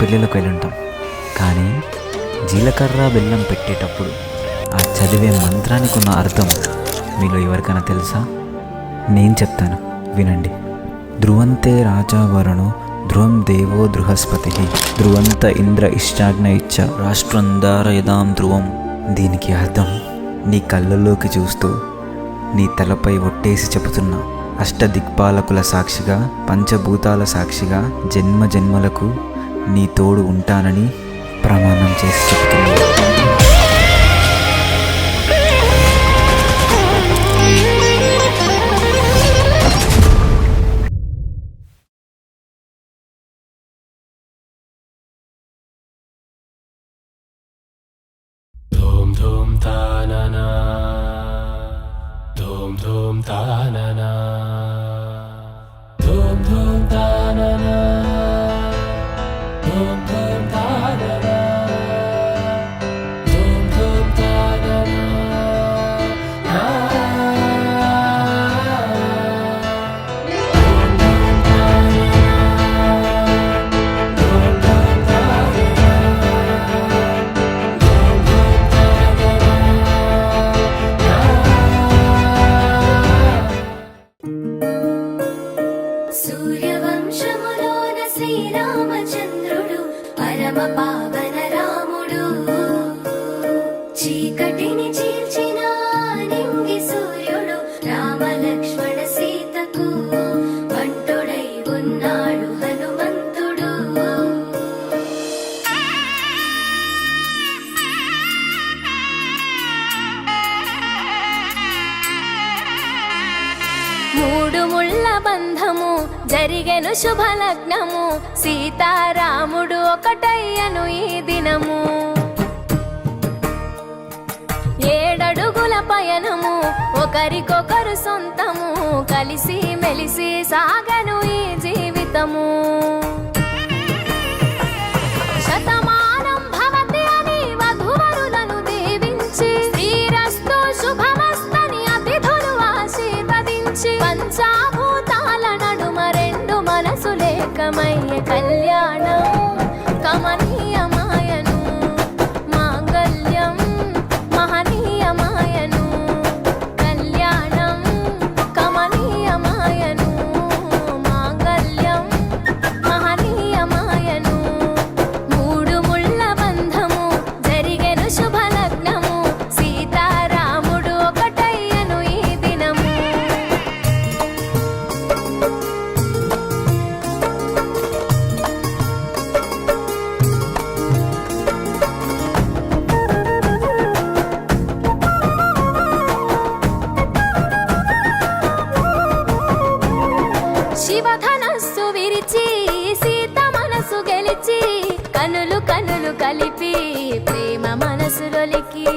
పెళ్ళిళ్ళకి వెళ్ళి ఉంటాం, కానీ జీలకర్ర బెల్లం పెట్టేటప్పుడు ఆ చదివే మంత్రానికి ఉన్న అర్థం మీలో ఎవరికైనా తెలుసా? నేను చెప్తాను, వినండి. ధ్రువంతే రాజా వరుణో ధ్రువం దేవో బృహస్పతి ధ్రువంత ఇంద్ర ఇష్టాజ్ఞ ఇచ్చ రాష్ట్రంధారయదాం ధ్రువం. దీనికి అర్థం, నీ కళ్ళల్లోకి చూస్తూ నీ తలపై ఒట్టేసి చెబుతున్నా, అష్టదిక్పాలకుల సాక్షిగా పంచభూతాల సాక్షిగా జన్మ జన్మలకు నీ తోడు ఉంటానని ప్రమాణం చేసి చెప్తున్నా. धूम तानना धूम धूम तानना धूम धूम तानना धूम धूम तानना धूम धूम तानना సూర్యవంశములోన శ్రీరామచంద్రుడు పరమ పావన రాముడు, చీకటిని చీల్చిన నింగి సూర్యుడు రామలక్ష్మణ సీతకు బంటుడై ఉన్నాడు హనుమంతుడు. మూడు ముళ్ళ బంధము జరిగెను శుభలగ్నము, సీతారాముడు ఒకటయ్యను ఈ దినము. ఏడడుగుల పయనము ఒకరికొకరు సొంతము, కలిసి మెలిసి సాగను ఈ జీవితము. శతమానం భవతి అని వధువరులను దీవించి, శ్రీరస్తు శుభమస్తని అతిథులు ఆశీర్వదించి, పంచాభూతాల నడుమ రెండు మనసులేకమయ్యే కళ్యాణం కమనీయమాయను, మాంగళ్యం మహనీయమాయను. కళ్యాణం కమనీయమాయను, మాంగళ్యం మహనీయమాయను. మూడు ముళ్ళ బంధము జరిగెను శుభలగ్నము, సీతారాముడు ఒకటయ్యను ఈ దినము. శివధనస్సు విరిచి సీత మనసు గెలిచి, కనులు కనులు కలిపి ప్రేమ మనసులొలికి.